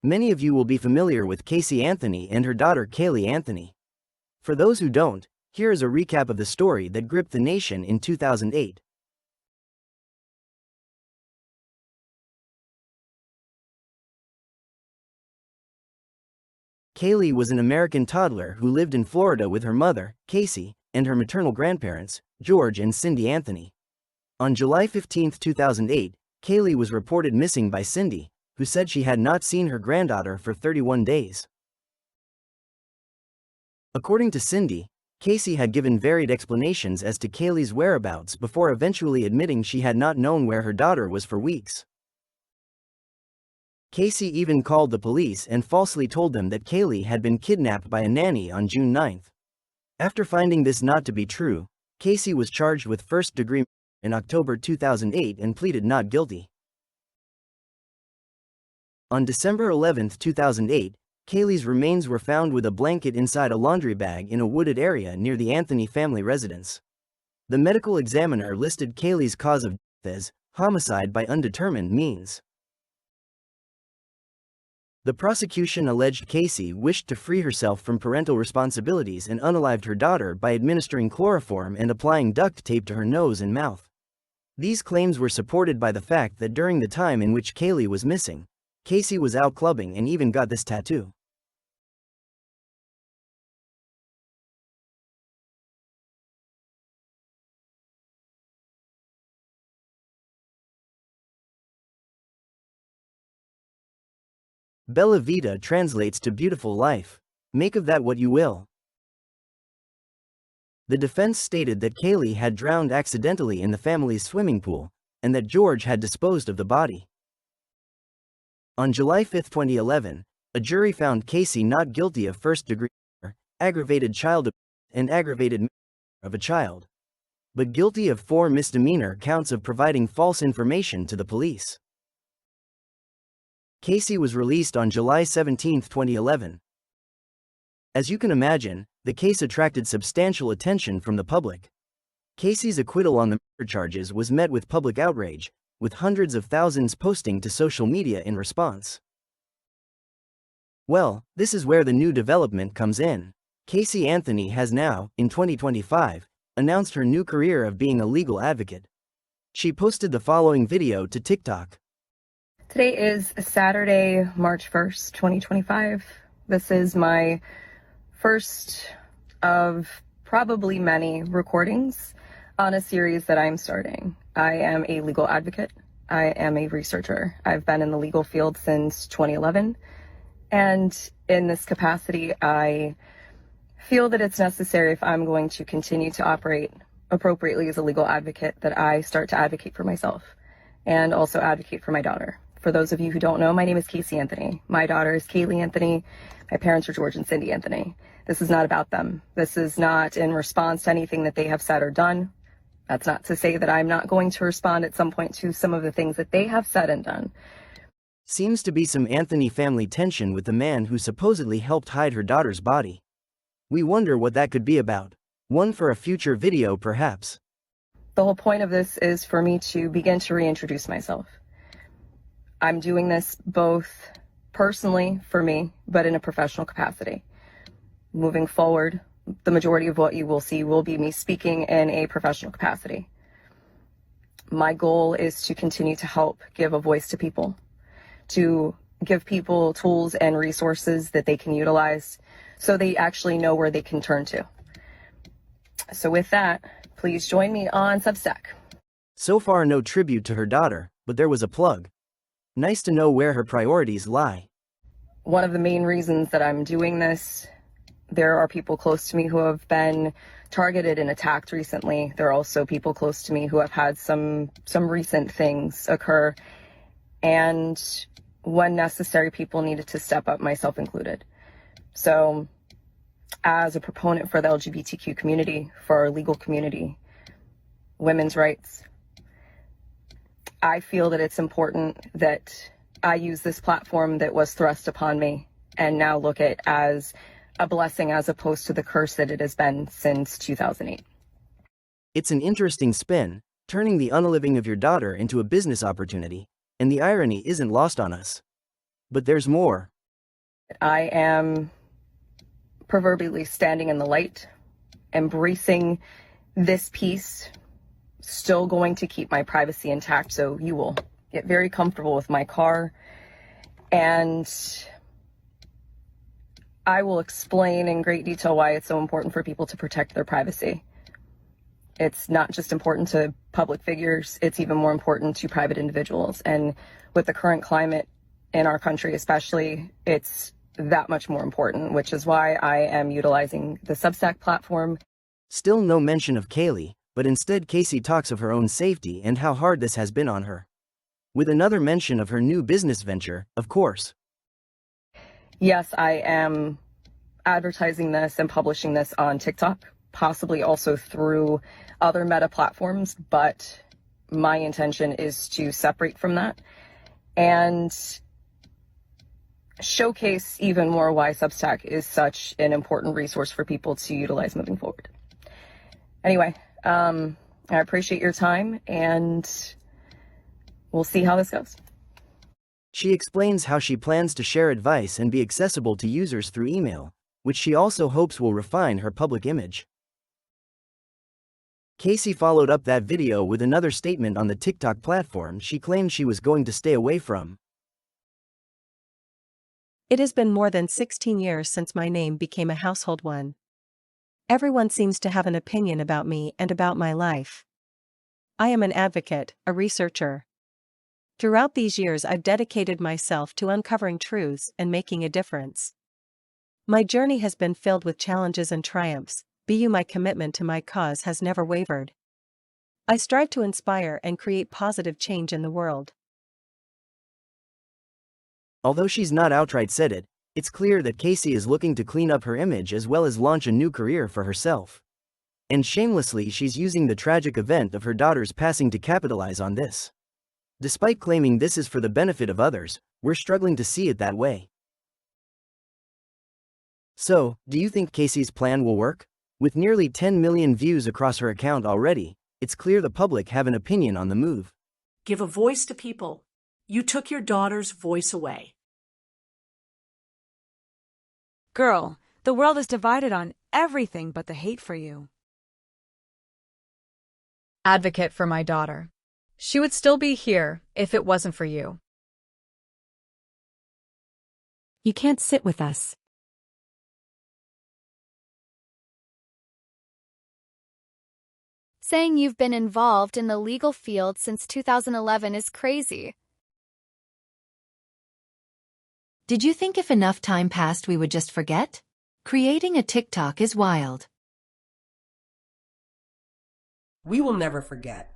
Many of you will be familiar with Casey Anthony and her daughter Caylee Anthony. For those who don't, here is a recap of the story that gripped the nation in 2008. Caylee was an American toddler who lived in Florida with her mother, Casey, and her maternal grandparents, George and Cindy Anthony. On July 15, 2008, Caylee was reported missing by Cindy, who said she had not seen her granddaughter for 31 days. According to Cindy, Casey had given varied explanations as to Caylee's whereabouts before eventually admitting she had not known where her daughter was for weeks. Casey even called the police and falsely told them that Caylee had been kidnapped by a nanny on June 9. After finding this not to be true, Casey was charged with first-degree murder in October 2008 and pleaded not guilty. On December 11, 2008, Caylee's remains were found with a blanket inside a laundry bag in a wooded area near the Anthony family residence. The medical examiner listed Caylee's cause of death as homicide by undetermined means. The prosecution alleged Casey wished to free herself from parental responsibilities and unalived her daughter by administering chloroform and applying duct tape to her nose and mouth. These claims were supported by the fact that during the time in which Caylee was missing, Casey was out clubbing and even got this tattoo. Bella Vita translates to beautiful life. Make of that what you will. The defense stated that Caylee had drowned accidentally in the family's swimming pool, and that George had disposed of the body. On July 5, 2011, a jury found Casey not guilty of first-degree murder, aggravated child abuse, and aggravated murder of a child, but guilty of 4 misdemeanor counts of providing false information to the police. Casey was released on July 17, 2011. As you can imagine, the case attracted substantial attention from the public. Casey's acquittal on the murder charges was met with public outrage, with hundreds of thousands posting to social media in response. Well, this is where the new development comes in. Casey Anthony has now, in 2025, announced her new career of being a legal advocate. She posted the following video to TikTok. Today is Saturday, March 1st, 2025. This is my first of probably many recordings on a series that I'm starting. I am a legal advocate. I am a researcher. I've been in the legal field since 2011. And in this capacity, I feel that it's necessary, if I'm going to continue to operate appropriately as a legal advocate, that I start to advocate for myself and also advocate for my daughter. For those of you who don't know, my name is Casey Anthony. My daughter is Caylee Anthony. My parents are George and Cindy Anthony. This is not about them. This is not in response to anything that they have said or done. That's not to say that I'm not going to respond at some point to some of the things that they have said and done. Seems to be some Anthony family tension with the man who supposedly helped hide her daughter's body. We wonder what that could be about. One for a future video, perhaps. The whole point of this is for me to begin to reintroduce myself. I'm doing this both personally for me, but in a professional capacity. Moving forward, the majority of what you will see will be me speaking in a professional capacity. My goal is to continue to help give a voice to people, to give people tools and resources that they can utilize so they actually know where they can turn to. So with that, please join me on Substack. So far, no tribute to her daughter, but there was a plug. Nice to know where her priorities lie. One of the main reasons that I'm doing this, there are people close to me who have been targeted and attacked recently. There are also people close to me who have had some recent things occur. And when necessary, people needed to step up, myself included. So as a proponent for the LGBTQ community, for our legal community, women's rights, I feel that it's important that I use this platform that was thrust upon me and now look at as a blessing as opposed to the curse that it has been since 2008. It's an interesting spin, turning the unaliving of your daughter into a business opportunity, and the irony isn't lost on us. But there's more. I am proverbially standing in the light, embracing this piece, still going to keep my privacy intact, so you will get very comfortable with my car, and I will explain in great detail why it's so important for people to protect their privacy. It's not just important to public figures, it's even more important to private individuals. And with the current climate in our country especially, it's that much more important, which is why I am utilizing the Substack platform. Still no mention of Kaylee, but instead Casey talks of her own safety and how hard this has been on her. With another mention of her new business venture, of course. Yes, I am advertising this and publishing this on TikTok, possibly also through other Meta platforms, but my intention is to separate from that and showcase even more why Substack is such an important resource for people to utilize moving forward. Anyway, I appreciate your time, and we'll see how this goes. She explains how she plans to share advice and be accessible to users through email, which she also hopes will refine her public image. Casey followed up that video with another statement on the TikTok platform she claimed she was going to stay away from. It has been more than 16 years since my name became a household one. Everyone seems to have an opinion about me and about my life. I am an advocate, a researcher. Throughout these years I've dedicated myself to uncovering truths and making a difference. My journey has been filled with challenges and triumphs, but my commitment to my cause has never wavered. I strive to inspire and create positive change in the world. Although she's not outright said it, it's clear that Casey is looking to clean up her image as well as launch a new career for herself. And shamelessly she's using the tragic event of her daughter's passing to capitalize on this. Despite claiming this is for the benefit of others, we're struggling to see it that way. So, do you think Casey's plan will work? With nearly 10 million views across her account already, it's clear the public have an opinion on the move. Give a voice to people. You took your daughter's voice away. Girl, the world is divided on everything but the hate for you. Advocate for my daughter. She would still be here if it wasn't for you. You can't sit with us. Saying you've been involved in the legal field since 2011 is crazy. Did you think if enough time passed we would just forget? Creating a TikTok is wild. We will never forget.